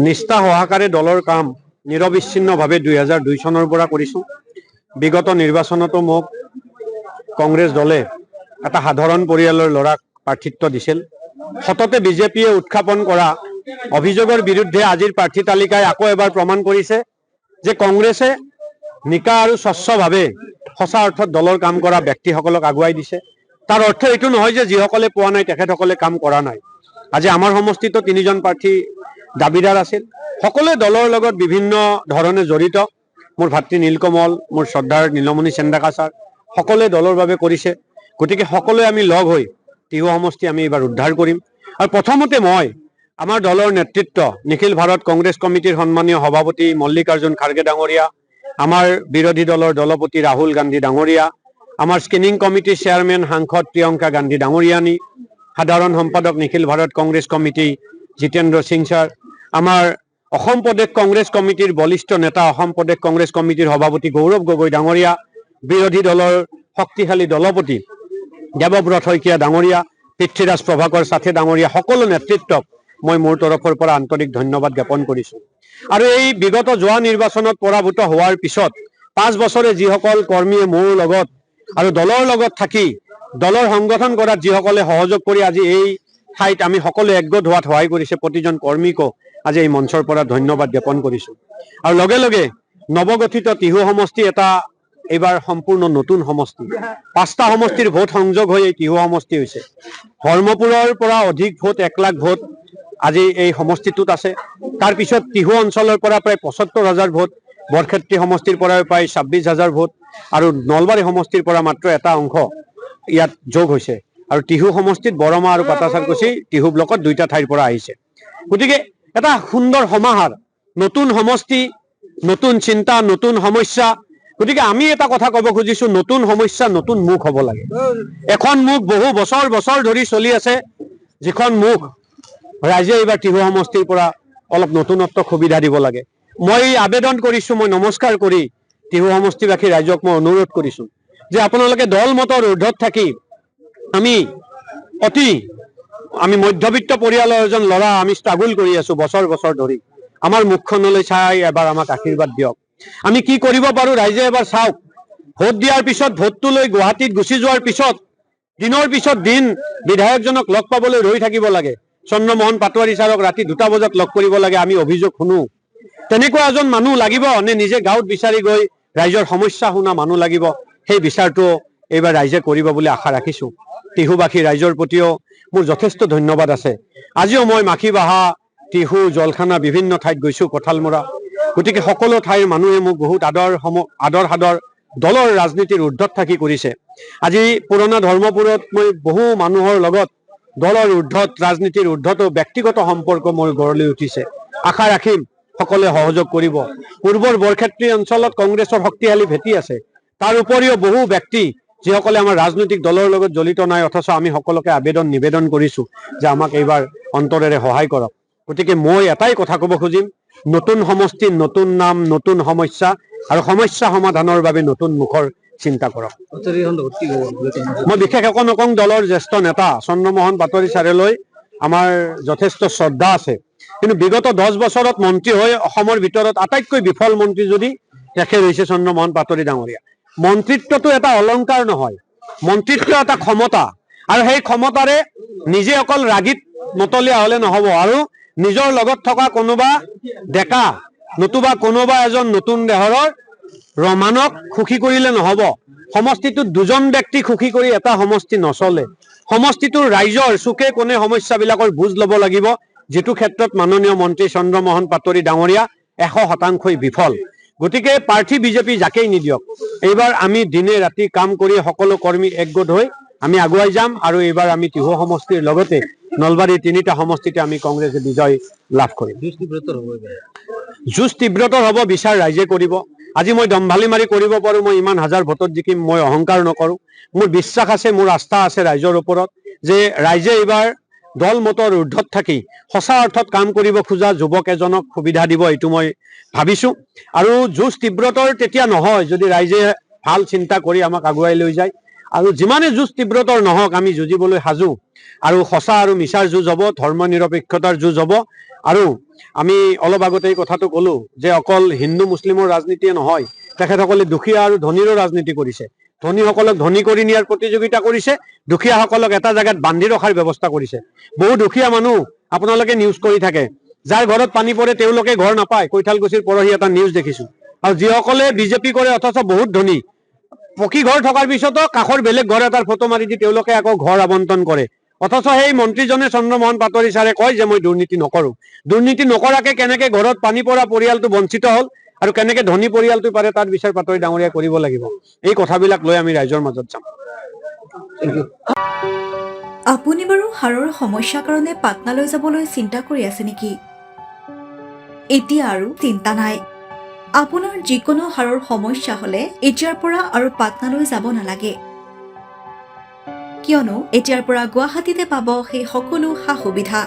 নিষ্ঠা সহকাৰে দলৰ কাম নিৰবিচ্ছিন্নভাৱে 2002 চনৰ পৰা কৰিছোঁ। বিগত নিৰ্বাচনতো মোক কংগ্ৰেছ দলে এটা সাধাৰণ পৰিয়ালৰ ল'ৰাক প্ৰাৰ্থিত্ব দিছিল। সততে বিজেপিয়ে উত্থাপন কৰা অভিযোগৰ বিৰুদ্ধে আজিৰ প্ৰাৰ্থী তালিকাই আকৌ এবাৰ প্ৰমাণ কৰিছে যে কংগ্ৰেছে নিকা আৰু স্বচ্ছভাৱে সঁচা অৰ্থত দলৰ কাম কৰা ব্যক্তিসকলক আগুৱাই দিছে। তাৰ অৰ্থ এইটো নহয় যে যিসকলে পোৱা নাই তেখেতসকলে কাম কৰা নাই। আজি আমাৰ সমষ্টিতো 3জন প্ৰাৰ্থী দাবীদাৰ আছিল। সকলোৱে দলৰ লগত বিভিন্ন ধৰণে জড়িত। মোৰ ভাতৃ নীলকমল, মোৰ শ্ৰদ্ধাৰ নীলমণি চেণ্ডাকা ছাৰ, সকলোৱে দলৰ বাবে কৰিছে। গতিকে সকলোৱে আমি লগ হৈ টিহু সমষ্টি আমি এইবাৰ উদ্ধাৰ কৰিম। আৰু প্ৰথমতে মই আমাৰ দলৰ নেতৃত্ব নিখিল ভাৰত কংগ্ৰেছ কমিটিৰ সন্মানীয় সভাপতি মল্লিকাৰ্জুন খাৰ্গে ডাঙৰীয়া, আমাৰ বিৰোধী দলৰ দলপতি ৰাহুল গান্ধী ডাঙৰীয়া, আমাৰ স্ক্ৰিনিং কমিটিৰ চেয়াৰমেন সাংসদ প্ৰিয়ংকা গান্ধী ডাঙৰীয়ানী, সাধাৰণ সম্পাদক নিখিল ভাৰত কংগ্ৰেছ কমিটি জিতেন্দ্ৰ সিং ছাৰ, আমাৰ অসম প্ৰদেশ কংগ্ৰেছ কমিটিৰ বলিষ্ঠ নেতা অসম প্ৰদেশ কংগ্ৰেছ কমিটিৰ সভাপতি গৌৰৱ গগৈ ডাঙৰীয়া, বিৰোধী দলৰ শক্তিশালী দলপতি দেৱব্ৰত শইকীয়া ডাঙৰীয়া, পৃথ্বীৰাজ প্ৰভাকৰ সাথে ডাঙৰীয়া, সকলো নেতৃত্বক মই মোৰ তৰফৰ পৰা আন্তৰিক ধন্যবাদ জ্ঞাপন কৰিছোঁ। আৰু এই বিগত যোৱা নিৰ্বাচনত পৰাভূত হোৱাৰ পিছত 5 বছৰে যিসকল কৰ্মীয়ে মোৰ লগত আৰু দলৰ লগত থাকি দলৰ সংগঠন কৰাত যিসকলে সহযোগ কৰি আজি এই ঠাইত আমি সকলোৱে একগোট হোৱাত সহায় কৰিছে, প্ৰতিজন কৰ্মীকো আজি এই মঞ্চৰ পৰা ধন্যবাদ জ্ঞাপন কৰিছোঁ। আৰু লগে লগে নৱগঠিত টিহু সমষ্টি এটা এইবাৰ সম্পূৰ্ণ নতুন সমষ্টি। 5টা সমষ্টিৰ ভোট সংযোগ হৈ এই টিহু সমষ্টি হৈছে। ধৰ্মপুৰৰ পৰা অধিক ভোট 1 লাখ ভোট আজি এই সমষ্টিটোত আছে। তাৰপিছত টিহু অঞ্চলৰ পৰা প্ৰায় 75,000 ভোট, বৰক্ষেত্ৰী সমষ্টিৰ পৰা প্ৰায় 26,000 ভোট, আৰু নলবাৰী সমষ্টিৰ পৰা মাত্ৰ এটা অংশ ইয়াত যোগ হৈছে। আৰু টিহু সমষ্টিত বৰমা আৰু পাটাচাৰকুছি টিহু ব্লকত 2টা ঠাইৰ পৰা আহিছে। গতিকে এটা সুন্দৰ সমাহাৰ, নতুন সমষ্টি, নতুন চিন্তা, নতুন সমস্যা। গতিকে আমি এটা কথা ক'ব খুজিছোঁ, নতুন সমস্যা নতুন মুখ হ'ব লাগে। এখন মুখ বহু বছৰ বছৰ ধৰি চলি আছে, যিখন মুখ ৰাইজে এইবাৰ টিহু সমষ্টিৰ পৰা অলপ নতুনত্ব সুবিধা দিব লাগে। মই আবেদন কৰিছোঁ, মই নমস্কাৰ কৰি টিহু সমষ্টিবাসী ৰাইজক মই অনুৰোধ কৰিছোঁ যে আপোনালোকে দল মতৰ ঊৰ্ধত থাকি আমি মধ্যবিত্ত পৰিয়ালৰ এজন ল'ৰা, আমি ষ্ট্ৰাগল কৰি আছোঁ বছৰ বছৰ ধৰি। আমাৰ মুখখনলৈ চাই এবাৰ আমাক আশীৰ্বাদ দিয়ক। আমি কি কৰিব পাৰোঁ ৰাইজে এবাৰ চাওক। ভোট দিয়াৰ পিছত, ভোটটো লৈ গুৱাহাটীত গুচি যোৱাৰ পিছত দিনৰ পিছত দিন বিধায়কজনক লগ পাবলৈ ৰৈ থাকিব লাগে। চন্দ্ৰমোহন পাটোৱাৰী ছাৰক ৰাতি 2টা বজাত লগ কৰিব লাগে, আমি অভিযোগ শুনো। তেনেকুৱা এজন মানুহ লাগিব নে নিজে গাঁৱত বিচাৰি গৈ ৰাইজৰ সমস্যা শুনা মানুহ লাগিব? সেই বিচাৰটো এইবাৰ ৰাইজে কৰিব বুলি আশা ৰাখিছোঁ। টিহুবাসী ৰাইজৰ প্ৰতিও মোৰ যথেষ্ট ধন্যবাদ আছে। আজিও মই মাখিবাহা, টিহু, জলখানা বিভিন্ন ঠাইত গৈছোঁ, কঁঠালমৰা। গতিকে সকলো ঠাইৰ মানুহে মোক বহুত আদৰ সাদৰ দলৰ ৰাজনীতিৰ ঊৰ্ধত থাকি কৰিছে। আজি পুৰণা ধৰ্মপুৰত মই বহু মানুহৰ লগত দলৰ ঊৰ্ধত, ৰাজনীতিৰ ঊৰ্ধতো ব্যক্তিগত সম্পৰ্ক মোৰ গঢ় লৈ উঠিছে। আশা ৰাখিম সকলোৱে সহযোগ কৰিব। পূৰ্বৰ বৰক্ষেত্ৰী অঞ্চলত কংগ্ৰেছৰ শক্তিশালী ভেটি আছে। তাৰ উপৰিও বহু ব্যক্তি যিসকলে আমাৰ ৰাজনৈতিক দলৰ লগত জড়িত নাই, অথচ আমি সকলোকে নিবেদন কৰিছোঁ যে আমাক এইবাৰ অন্তৰেৰে সহায় কৰক। গতিকে মই এটাই কথা ক'ব খুজিম, নতুন সমষ্টি, নতুন নাম, নতুন সমস্যা, আৰু সমস্যা সমাধানৰ বাবে নতুন মুখৰ চিন্তা কৰক। মই বিশেষ একো নকওঁ। দলৰ জ্যেষ্ঠ নেতা চন্দ্ৰমোহন পাটোৱাৰী ছাৰলৈ আমাৰ যথেষ্ট শ্ৰদ্ধা আছে, কিন্তু বিগত 10 বছৰত মন্ত্ৰী হৈ অসমৰ ভিতৰত আটাইতকৈ বিফল মন্ত্ৰী যদি তেখেত হৈছে চন্দ্ৰমোহন পাটোৱাৰী ডাঙৰীয়া। মন্ত্ৰিত্বটো এটা অলংকাৰ নহয়, মন্ত্ৰিত্ব এটা ক্ষমতা, আৰু সেই ক্ষমতাৰে নিজে অকল ৰাগীত মতলীয়া হ'লে নহ'ব, আৰু নিজৰ লগত থকা কোনোবা ডেকা নতুবা কোনোবা এজন নতুন দেহৰৰ ৰমানক সুখী কৰিলে নহ'ব। সমষ্টিটোত 2জন ব্যক্তি সুখী কৰি এটা সমষ্টি নচলে। সমষ্টিটোৰ ৰাইজৰ চুকে কোণে সমস্যাবিলাকৰ বুজ ল'ব লাগিব, যিটো ক্ষেত্ৰত মাননীয় মন্ত্ৰী চন্দ্ৰমোহন পাটোৱাৰী ডাঙৰীয়া 100% বিফল। গতিকে প্ৰাৰ্থী বিজেপি যাকেই নিদিয়ক, এইবাৰ আমি দিনে ৰাতি কাম কৰি সকলো কৰ্মী একগোট হৈ আমি আগুৱাই যাম, আৰু এইবাৰ আমি টিহু সমষ্টিৰ লগতে নলবাৰীৰ 3টা সমষ্টিতে আমি কংগ্ৰেছে বিজয় লাভ কৰিম। যুঁজ তীব্ৰতৰ হ'ব, বিচাৰ ৰাইজে কৰিব। আজি মই দম্ভালি মাৰি কৰিব পাৰোঁ মই ইমান হাজাৰ ভোটত জিকিম, মই অহংকাৰ নকৰোঁ। মোৰ বিশ্বাস আছে, মোৰ আস্থা আছে ৰাইজৰ ওপৰত, যে ৰাইজে এইবাৰ দল মতৰ ঊৰ্ধত থাকি সঁচা অৰ্থত কাম কৰিব খোজা যুৱক এজনক সুবিধা দিব, এইটো মই ভাবিছোঁ। আৰু যুঁজ তীব্ৰতৰ তেতিয়া নহয় যদি ৰাইজে ভাল চিন্তা কৰি আমাক আগুৱাই লৈ যায়। আৰু যিমানে যুঁজ তীব্ৰতৰ নহওক আমি যুঁজিবলৈ সাজু আৰু সঁচা আৰু মিছাৰ যুঁজ হ'ব, ধৰ্ম নিৰপেক্ষতাৰ যুঁজ হ'ব। আৰু আমি অলপ আগতে এই কথাটো ক'লো যে অকল হিন্দু মুছলিমৰ ৰাজনীতিয়ে নহয়, তেখেতসকলে দুখীয়া আৰু ধনীৰো ৰাজনীতি কৰিছে। ধনীসকলক ধনী কৰি নিয়াৰ প্ৰতিযোগিতা কৰিছে, দুখীয়াসকলক এটা জাগাত বান্ধি ৰখাৰ ব্যৱস্থা কৰিছে। বহু দুখীয়া মানুহ আপোনালোকে নিউজ কৰি থাকে, যাৰ ঘৰত পানী পৰে তেওঁলোকে ঘৰ নাপায়। কৈঠালকুছিৰ পৰহি এটা নিউজ দেখিছো। আৰু যিসকলে বিজেপি কৰে অথচ বহুত ধনী, পকী ঘৰ থকাৰ পিছতো কাষৰ বেলেগ ঘৰ এটাৰ ফটো মাৰি দি তেওঁলোকে আকৌ ঘৰ আবণ্টন কৰে। অথচ সেই মন্ত্ৰীজনে চন্দ্ৰমোহন পাটোৱাৰী ছাৰে কয় যে মই দুৰ্নীতি নকৰো। দুৰ্নীতি নকৰাকে কেনেকে ঘৰত পানী পৰা পৰিয়ালটো বঞ্চিত হ'ল আৰু কেনেকে ধনী পৰিয়ালটো পাৰে তাৰ বিচাৰ পাটোৱাৰী ডাঙৰীয়া কৰিব লাগিব। এই কথাবিলাক লৈ আমি ৰাইজৰ মাজত যাম। আপুনি বাৰু হাড়ৰ সমস্যাৰ কাৰণে পাটনালৈ যাবলৈ চিন্তা কৰি আছে নেকি? এতিয়া আৰু চিন্তা নাই। আপোনাৰ যিকোনো হাড়ৰ সমস্যা হলে এতিয়াৰ পৰা আৰু পাটনালৈ যাব নালাগে, কিয়নো এতিয়াৰ পৰা গুৱাহাটীতে পাব সেই সকলো সা সুবিধা।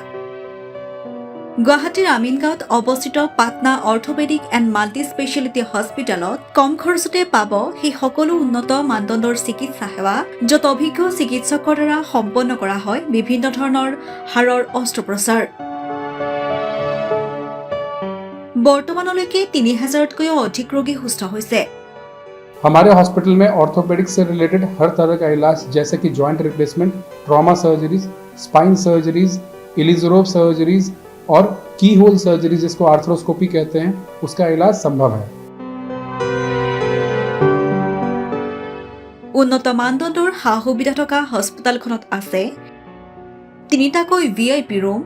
গুৱাহাটীৰ আমিনগাঁৱত অৱস্থিত Patna orthopaedic and multi speciality হস্পিটেলত কম খৰচতে পাব সেই সকলো উন্নত মানদণ্ডৰ চিকিৎসা সেৱা, য'ত অভিজ্ঞ চিকিৎসকৰ দ্বাৰা সম্পন্ন কৰা হয় বিভিন্ন ধৰণৰ হাড়ৰ অস্ত্ৰোপচাৰ। বৰ্তমানলৈকে ৩,০০০তকৈও অধিক ৰোগী সুস্থ হৈছে। हमारे हॉस्पिटल में ऑर्थोपेडिक्स से रिलेटेड हर तरह का इलाज जैसे कि joint replacement, trauma surgeries, spine surgeries, Ilizarov surgeries और की होल सर्जरी जिसको आर्थ्रोस्कोपी कहते हैं, उसका इलाज संभव है। উন্নত মানদণ্ডৰ সা সুবিধা থকা হস্পিটেলখনত আছে ৩টাকৈ VIP ৰুম,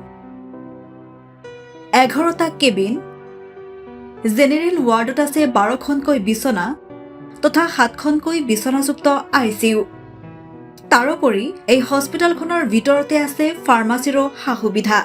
11টা কেবিন, জেনেৰেল ৱাৰ্ডত আছে 12খনকৈ বিচনা তথা 7খনকৈ বিচনাযুক্ত ICU। তাৰোপৰি এই হস্পিটেলখনৰ ভিতৰতে আছে ফাৰ্মাচীৰো সা সুবিধা।